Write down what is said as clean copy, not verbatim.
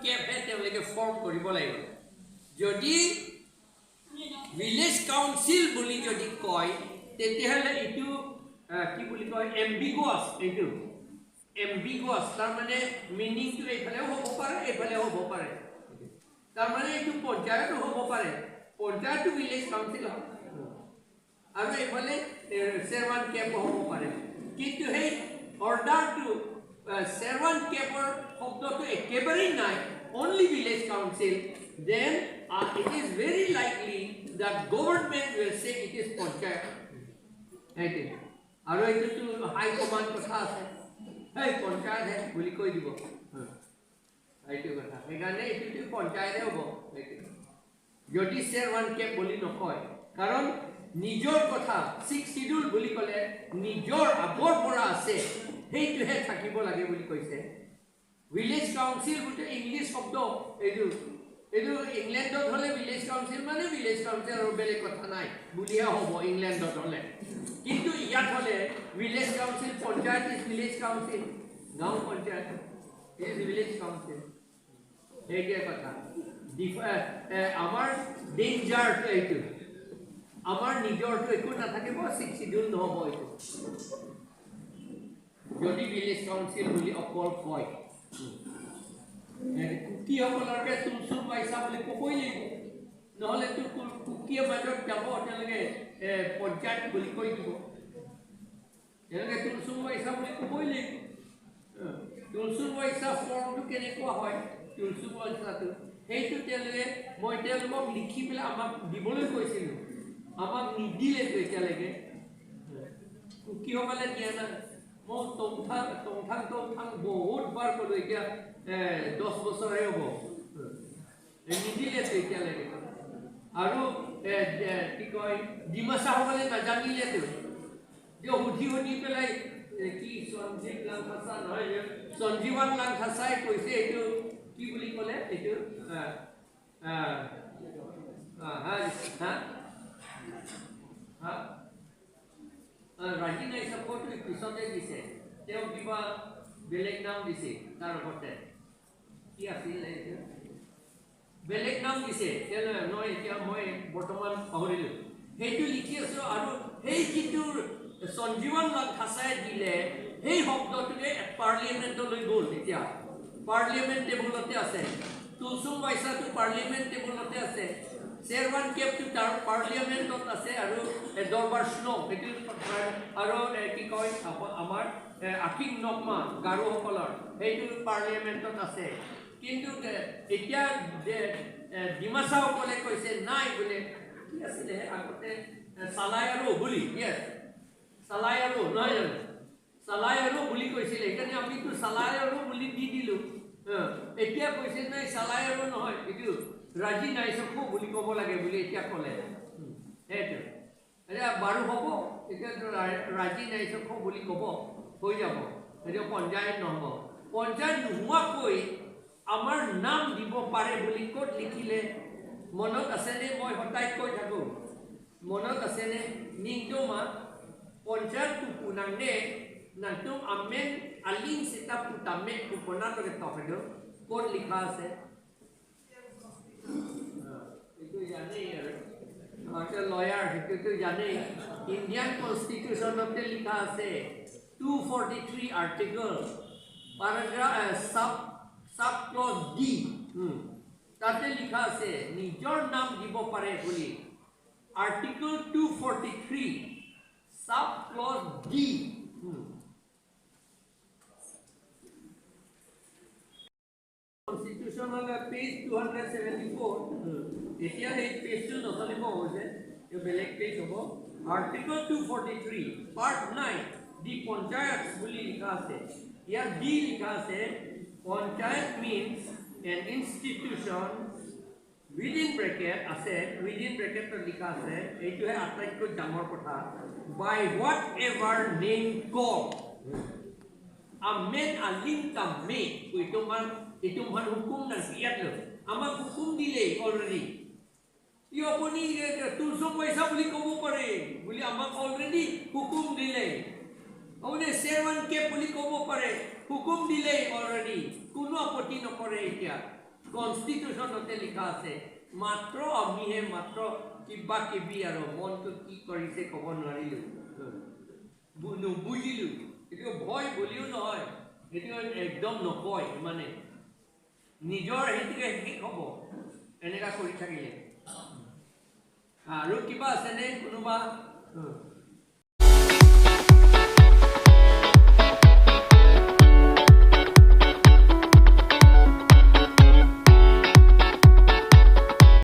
Cape হে তেওঁলোকে form কৰিব লাগিব যদি ভিলেজ কাউন্সিল বুলি যদি কয় তেতিয়াহ'লে এইটো কি বুলি কয় এম্বিগুয়াছ এইটো এম্বিগুয়াছ তাৰ মানে মিনিংটো এইফালেও হ'ব পাৰে এইফালেও হ'ব পাৰে তাৰ মানে এইটো পঞ্চায়তো হ'ব পাৰে পঞ্চায়তো ভিলেজ কাউন্সিল হয় আৰু এইফালে servankep হ'ব পাৰে কিন্তু সেই অৰ্ডাৰটো servankepৰ শব্দটো একেবাৰেই নাই only village council then it is very likely that government will say it is panchayat okay আৰু এইটো হাই কমান্ড কথা আছে এই পঞ্চায়ত হে বুলি কৈ দিব এইটো কথা সেইকাৰণে এইটো পঞ্চায়তে হ'ব যদি servankep বুলি নকয় কাৰণ নিজৰ কথা 6 শিডিউল বুলি ক'লে নিজৰ আগৰ পৰা আছে সেইটোহে থাকিব লাগে বুলি কৈছে ভিলেজ কাউন্সিল বুটে ইংলিছ শব্দ এইটো ইংলেণ্ডত হলে ভিলেজ কাউন্সিল মানে ভিলেজ কাউন্সিল আৰু বেলেগ কথা নাই বুলিয়া হ'ব ইংলেণ্ডত হলে কিন্তু ইয়াত হলে village council panchayat is village council গাঁও পঞ্চায়ত ইজ ভিলেজ কাউন্সিল এইটোৱে কথা আমাৰ ডেঞ্জাৰটো এইটো আমাৰ নিজৰটো একো নাথাকিব 6 শিডিউল নহ'ব এইটো যদি ভিলেজ কাউন্সিল বুলি অকল কয় কুকিসকলকে তুলচুৰ পাইছা বুলি ক'বই লাগিব নহ'লে কুকিয়ে মাজত যাব তেওঁলোকে পঞ্চায়ত বুলি কৈ দিব তেওঁলোকে তুলচুৰ পাইছা বুলি ক'বই লাগিব তুলচুৰ পাইছা ফৰ্মটো কেনেকুৱা হয় তুলচুৰ পাইছাটো সেইটো মই তেওঁলোকক লিখি পেলাই আমাক দিবলৈ কৈছিলোঁ আমাক নিদিলেতো এতিয়ালৈকে কুকিসকলে দিয়া নাই মই টংথাং বহুত বাৰ ক'লো এতিয়া 10 বছৰে হ'ব নিদিলেতো এতিয়ালৈকে আৰু কি কয় ডিমাচাসকলে নাজানিলেতো যে সুধি পেলাই কি সঞ্জীৱ লাংখাচা নহয় সঞ্জীৱান লাংখাচাই কৈছে এইটো কি বুলি ক'লে এইটো ৰাজি নাই চাপৰ্ট পিছতে দিছে তেওঁ কিবা বেলেগ নাম দিছে তাৰ ওপৰতে কি আছিল বেলেগ নাম দিছে নহয় এতিয়া মই বৰ্তমান পাহৰিলোঁ সেইটো লিখি আছোঁ আৰু সেই যিটো সঞ্জীৱন লাংখাচাই দিলে সেই শব্দটোৱে পাৰ্লিয়ামেণ্টলৈ গ'ল এতিয়া পাৰ্লিয়ামেণ্ট টেবুলতে আছে তুলচুম পাইছাটো পাৰ্লিয়ামেণ্ট টেবুলতে আছে servankepটো তাৰ পাৰ্লিয়ামেণ্টত আছে আৰু দৰবাৰ স্নো এইটো আৰু কি কয় আমাৰ আকিং নকমা গাৰোসকলৰ সেইটো পাৰ্লিয়ামেণ্টত আছে কিন্তু এতিয়া ডিমাচাসকলে কৈছে নাই বোলে কি আছিলে আগতে চালাই আৰু বুলি চালাই আৰু নহয় জানো চালাই আৰু বুলি কৈছিলে সেইকাৰণে আমিতো চালাই আৰু বুলি দি দিলোঁ এতিয়া কৈছে নাই চালাই আৰু নহয় এইটো ৰাজি নাই চকু বুলি ক'ব লাগে বুলি এতিয়া ক'লে সেইটো এতিয়া বাৰু হ'ব এতিয়াতো ৰাজি নাই চকু বুলি ক'ব হৈ যাব এতিয়া পঞ্চায়ত নহ'ব পঞ্চায়ত নোহোৱাকৈ আমাৰ নাম দিব পাৰে বুলি ক'ত লিখিলে মনত আছেনে মই সদায় কৈ থাকোঁ মনত আছেনে নিংটোমা পঞ্চায়ত পুনাংনে নাংটোম আমেন আলিং চিতা পুতামে কুপনা করে তফেdo ক'ত লিখা আছে এইটো জানেই আৰু আমাকে লয়াৰ সেইটো জানেই ইণ্ডিয়ান কনষ্টিটিউশ্যনতে লিখা আছে 243 article paragraph sub clause D তাতে লিখা আছে নিজৰ নাম দিব পাৰে বুলি article 243 sub clause D Constitution on page 274 এতিয়া এই পেজটো নচলিব হৈছে এই বেলেগ পেজ হ'ব আৰ্টিকল 243 পাৰ্ট 9 দি পঞ্চায়ত বুলি লিখা আছে ইয়াত ডি লিখা আছে panchayat means an institution within bracket আছে within bracket লিখা আছে এইটোহে আটাইতকৈ ডাঙৰ কথা by whatever name called amen alim tamme itu man hukum dan siat lo amak hukum dile already io apni tulsum paisa boli kobo pare boli amak already hukum dile aune servankep boli kobo pare hukum dile already kuno apoti no kore etia কনষ্টিটিউশ্যনতে লিখা আছে মাত্ৰ আমিহে মাত্ৰ কিবা কিবি আৰু মনটো কি কৰিছে ক'ব নোৱাৰিলোঁ নুবুজিলোঁ এইটো ভয় বুলিও নহয় এইটো একদম নকয় মানে নিজৰ সেইটোকে শেষ হ'ব এনেকুৱা কৰি থাকিলে আৰু কিবা আছেনে কোনোবা